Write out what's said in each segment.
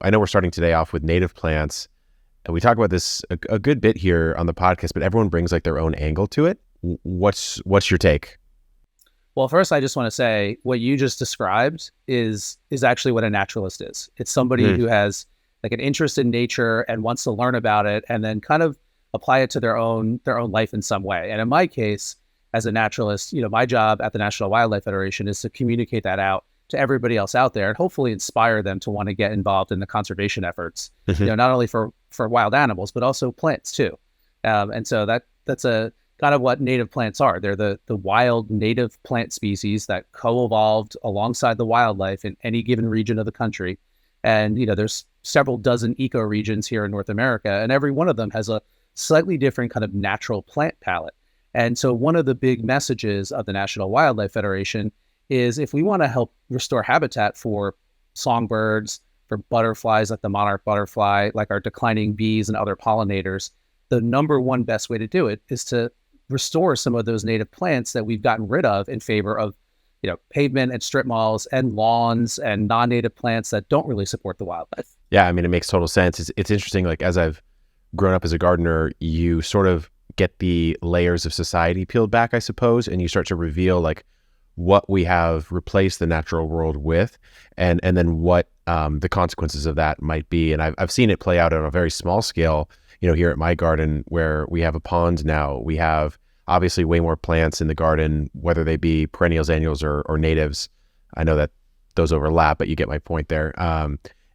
I know we're starting today off with native plants, and we talk about this a good bit here on the podcast, but everyone brings like their own angle to it. What's your take? Well, first, I just want to say what you just described is actually what a naturalist is. It's somebody who has like an interest in nature and wants to learn about it and then kind of apply it to their own life in some way. And in my case, as a naturalist, my job at the National Wildlife Federation is to communicate that out to everybody else out there and hopefully inspire them to want to get involved in the conservation efforts, not only for wild animals, but also plants too. And so that's a kind of what native plants are. They're the wild native plant species that co-evolved alongside the wildlife in any given region of the country. And, there's several dozen ecoregions here in North America, and every one of them has a slightly different kind of natural plant palette. And so one of the big messages of the National Wildlife Federation is if we want to help restore habitat for songbirds, for butterflies like the monarch butterfly, like our declining bees and other pollinators, the number one best way to do it is to restore some of those native plants that we've gotten rid of in favor of, pavement and strip malls and lawns and non-native plants that don't really support the wildlife. Yeah, I mean, it makes total sense. It's interesting, like as I've grown up as a gardener, you sort of get the layers of society peeled back, I suppose, and you start to reveal like what we have replaced the natural world with and then what the consequences of that might be. And I've seen it play out on a very small scale, here at my garden where we have a pond now. We have obviously way more plants in the garden, whether they be perennials, annuals, or natives. I know that those overlap, but you get my point there.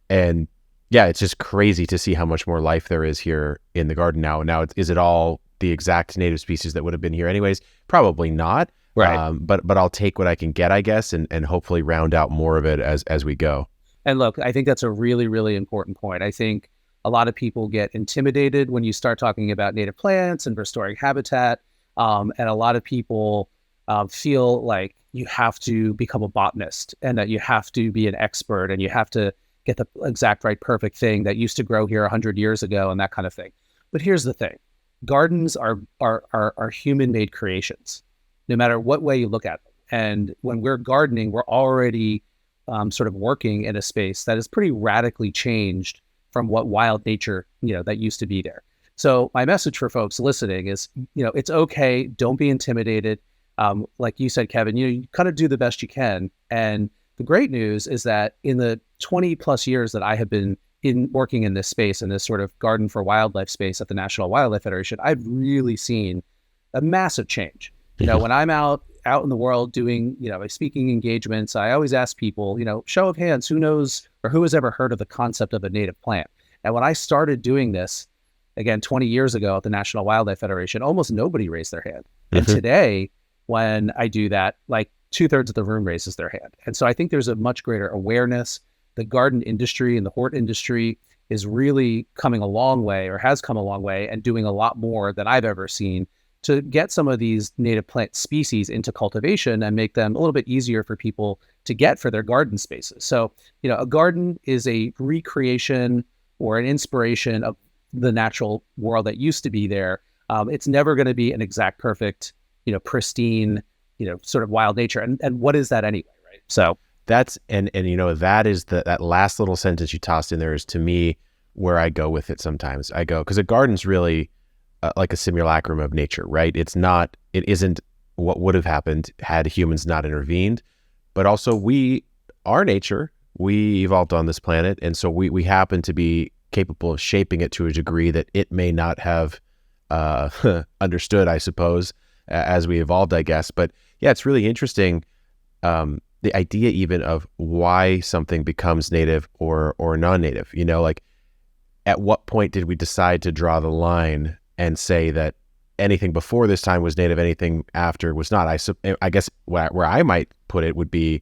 And yeah, it's just crazy to see how much more life there is here in the garden now. And now, is it all the exact native species that would have been here anyways? Probably not. Right. But I'll take what I can get, I guess, and hopefully round out more of it as we go. And look, I think that's a really, really important point. I think a lot of people get intimidated when you start talking about native plants and restoring habitat. And a lot of people feel like you have to become a botanist and that you have to be an expert and you have to get the exact right perfect thing that used to grow here 100 years ago and that kind of thing. But here's the thing. Gardens are human-made creations, no matter what way you look at them. And when we're gardening, we're already sort of working in a space that is pretty radically changed from what wild nature, that used to be there. So my message for folks listening is, it's okay. Don't be intimidated. Like you said, Kevin, you kind of do the best you can. And the great news is that in the 20 plus years that I have been working in this space, in this sort of garden for wildlife space at the National Wildlife Federation, I've really seen a massive change. When I'm out in the world doing, speaking engagements, I always ask people, show of hands, who knows or who has ever heard of the concept of a native plant? And when I started doing this, again, 20 years ago at the National Wildlife Federation, almost nobody raised their hand. And today, when I do that, like 2/3 of the room raises their hand. And so I think there's a much greater awareness. The garden industry and the hort industry is really coming a long way, or has come a long way, and doing a lot more than I've ever seen to get some of these native plant species into cultivation and make them a little bit easier for people to get for their garden spaces. So, a garden is a recreation or an inspiration of the natural world that used to be there. It's never going to be an exact, perfect, pristine, sort of wild nature. And what is that anyway, right? So that's, and that is that last little sentence you tossed in there is, to me, where I go with it sometimes. I go, because a garden's really like a simulacrum of nature, right? It isn't what would have happened had humans not intervened, but also our nature, we evolved on this planet. And so we happen to be capable of shaping it to a degree that it may not have understood, I suppose, as we evolved, I guess. But yeah, it's really interesting, the idea even of why something becomes native or non-native. Like at what point did we decide to draw the line and say that anything before this time was native, anything after was not? I guess where I might put it would be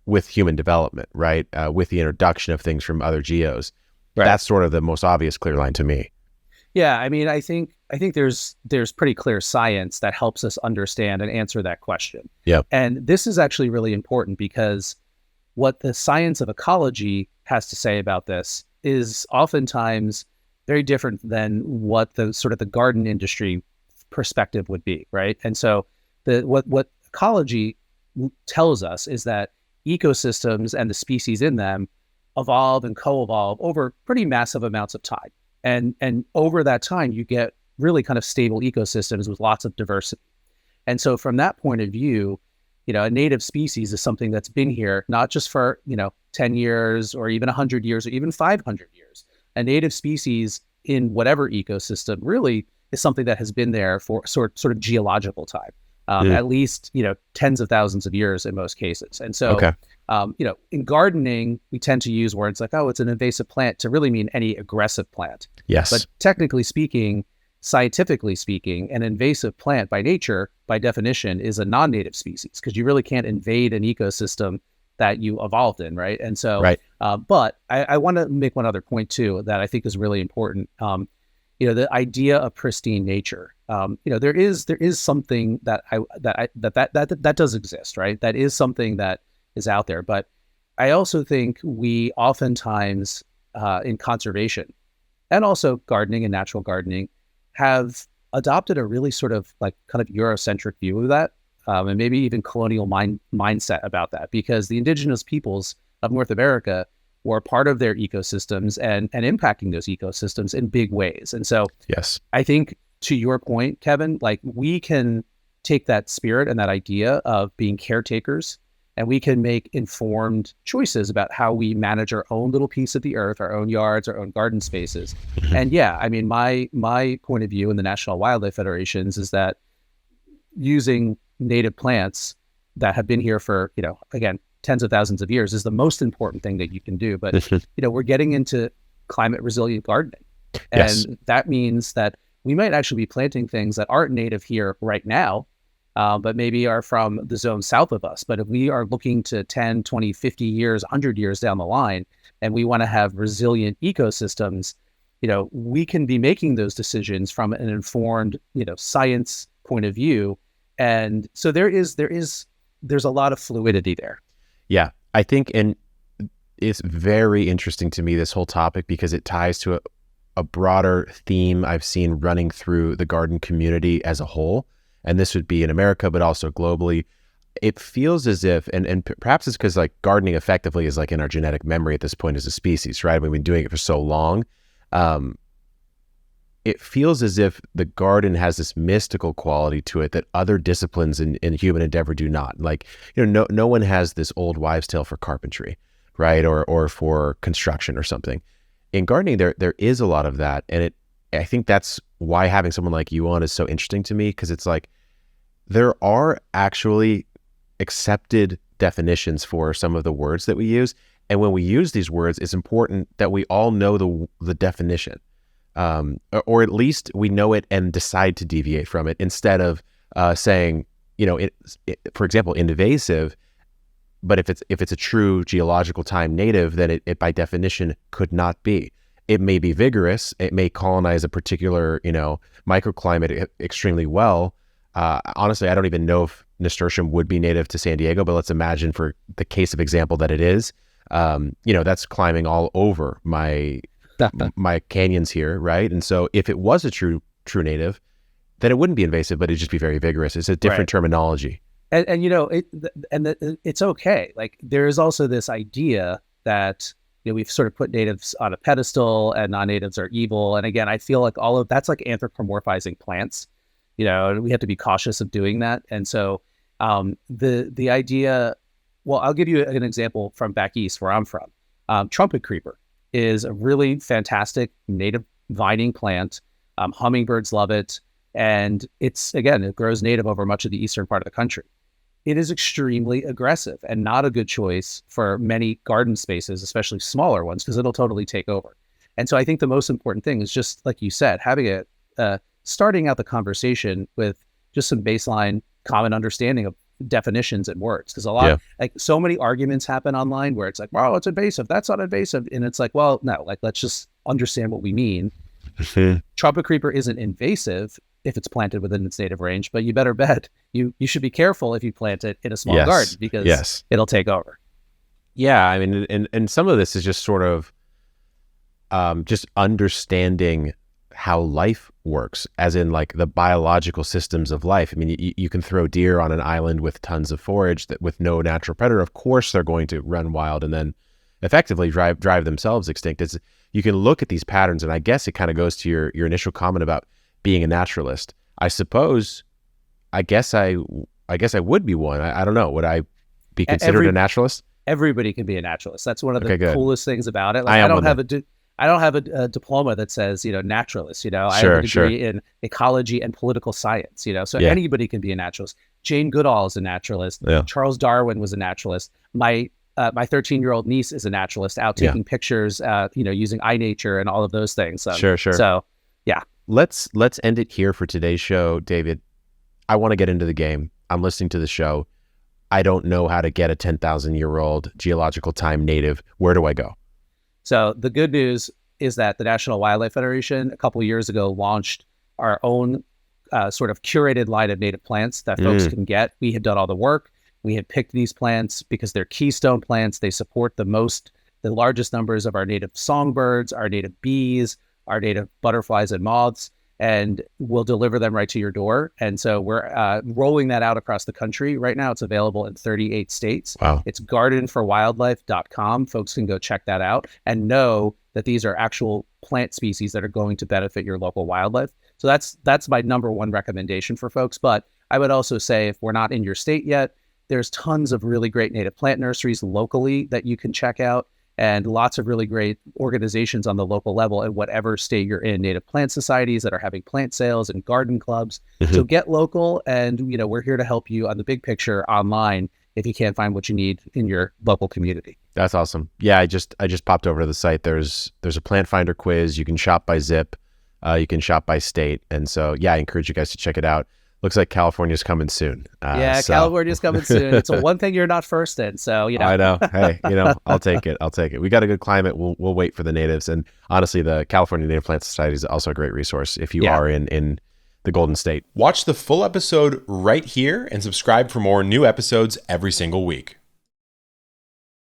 with human development, right? With the introduction of things from other geos. Right. That's sort of the most obvious clear line to me. Yeah, I mean, I think there's pretty clear science that helps us understand and answer that question. Yeah. And this is actually really important because what the science of ecology has to say about this is oftentimes very different than what the sort of the garden industry perspective would be, right? And so what ecology tells us is that ecosystems and the species in them evolve and co-evolve over pretty massive amounts of time. And over that time, you get really kind of stable ecosystems with lots of diversity. And so from that point of view, a native species is something that's been here, not just for, 10 years or even 100 years or even 500 years. A native species in whatever ecosystem really is something that has been there for sort of geological time, at least, tens of thousands of years in most cases. And so, Okay. In gardening, we tend to use words like, oh, it's an invasive plant to really mean any aggressive plant. Yes. But technically speaking, scientifically speaking, an invasive plant by nature, by definition, is a non-native species because you really can't invade an ecosystem that you evolved in, right? And so, Right. but I want to make one other point too that I think is really important. The idea of pristine nature. There is something that does exist, right? That is something that is out there. But I also think we oftentimes in conservation and also gardening and natural gardening have adopted a really sort of like kind of Eurocentric view of that, and maybe even colonial mindset about that, because the indigenous peoples of North America were part of their ecosystems and impacting those ecosystems in big ways. And so Yes. I think to your point, Kevin, like we can take that spirit and that idea of being caretakers, and we can make informed choices about how we manage our own little piece of the earth, our own yards, our own garden spaces. And yeah, I mean, my point of view in the National Wildlife Federations is that using native plants that have been here for, again, tens of thousands of years is the most important thing that you can do. But, we're getting into climate resilient gardening. And Yes. that means that we might actually be planting things that aren't native here right now, but maybe are from the zone south of us. But if we are looking to 10, 20, 50 years, 100 years down the line, and we want to have resilient ecosystems, we can be making those decisions from an informed, science point of view. And so there's a lot of fluidity there. Yeah. I think, and it's very interesting to me, this whole topic, because it ties to a broader theme I've seen running through the garden community as a whole. And this would be in America, but also globally. It feels as if, and perhaps it's because like gardening effectively is like in our genetic memory at this point as a species, right? We've been doing it for so long. It feels as if the garden has this mystical quality to it that other disciplines in human endeavor do not. Like, no one has this old wives' tale for carpentry, right? Or for construction or something. In gardening, there is a lot of that. And I think that's why having someone like you on is so interesting to me, because it's like there are actually accepted definitions for some of the words that we use. And when we use these words, it's important that we all know the definition, or at least we know it and decide to deviate from it, instead of saying, for example, invasive. But if it's a true geological time native, then it by definition could not be. It may be vigorous. It may colonize a particular, microclimate extremely well. Honestly, I don't even know if nasturtium would be native to San Diego, but let's imagine for the case of example that it is. That's climbing all over my canyons here, right? And so if it was a true native, then it wouldn't be invasive, but it'd just be very vigorous. It's a different terminology. And it's okay. Like there is also this idea that we've sort of put natives on a pedestal and non-natives are evil. And again, I feel like all of that's like anthropomorphizing plants. And we have to be cautious of doing that. And so the idea, well, I'll give you an example from back east where I'm from. Trumpet creeper is a really fantastic native vining plant. Hummingbirds love it. And it grows native over much of the eastern part of the country. It is extremely aggressive and not a good choice for many garden spaces, especially smaller ones, because it'll totally take over. And so I think the most important thing is just like you said, having starting out the conversation with just some baseline common understanding of definitions and words. Because like so many arguments happen online where it's like, well, it's invasive. That's not invasive. And it's like, well, no, like, let's just understand what we mean. Trumpet creeper isn't invasive if it's planted within its native range, but you better bet you should be careful if you plant it in a small garden, because it'll take over. Yeah. I mean, and some of this is just sort of just understanding how life works, as in like the biological systems of life. I mean, you can throw deer on an island with tons of forage with no natural predator. Of course, they're going to run wild and then, effectively drive themselves extinct. It's, you can look at these patterns, and I guess it kind of goes to your initial comment about being a naturalist. I suppose, I guess I would be one. I don't know. Would I be considered a naturalist? Everybody can be a naturalist. That's one of the coolest things about it. Like, I don't have a diploma that says, naturalist. I Sure, have a degree in ecology and political science. So anybody can be a naturalist. Jane Goodall is a naturalist. Yeah. Charles Darwin was a naturalist. My 13-year-old niece is a naturalist, out taking pictures, using iNature and all of those things. Sure. So, yeah. Let's end it here for today's show, David. I want to get into the game. I'm listening to the show. I don't know how to get a 10,000-year-old geological time native. Where do I go? So the good news is that the National Wildlife Federation a couple of years ago launched our own sort of curated line of native plants that folks can get. We have done all the work. We have picked these plants because they're keystone plants. They support the largest numbers of our native songbirds, our native bees, our native butterflies and moths, and we'll deliver them right to your door. And so we're rolling that out across the country. Right now, it's available in 38 states. Wow. It's gardenforwildlife.com. Folks can go check that out and know that these are actual plant species that are going to benefit your local wildlife. So that's my number one recommendation for folks. But I would also say, if we're not in your state yet, there's tons of really great native plant nurseries locally that you can check out, and lots of really great organizations on the local level in whatever state you're in, native plant societies that are having plant sales and garden clubs. So get local, and we're here to help you on the big picture online if you can't find what you need in your local community. That's awesome. Yeah, I just popped over to the site. There's a plant finder quiz. You can shop by zip. You can shop by state. And so, yeah, I encourage you guys to check it out. Looks like California's coming soon. California's coming soon. It's a one thing you're not first in. So, I know. Hey, I'll take it. We got a good climate. We'll wait for the natives. And honestly, the California Native Plant Society is also a great resource if you are in the Golden State. Watch the full episode right here and subscribe for more new episodes every single week.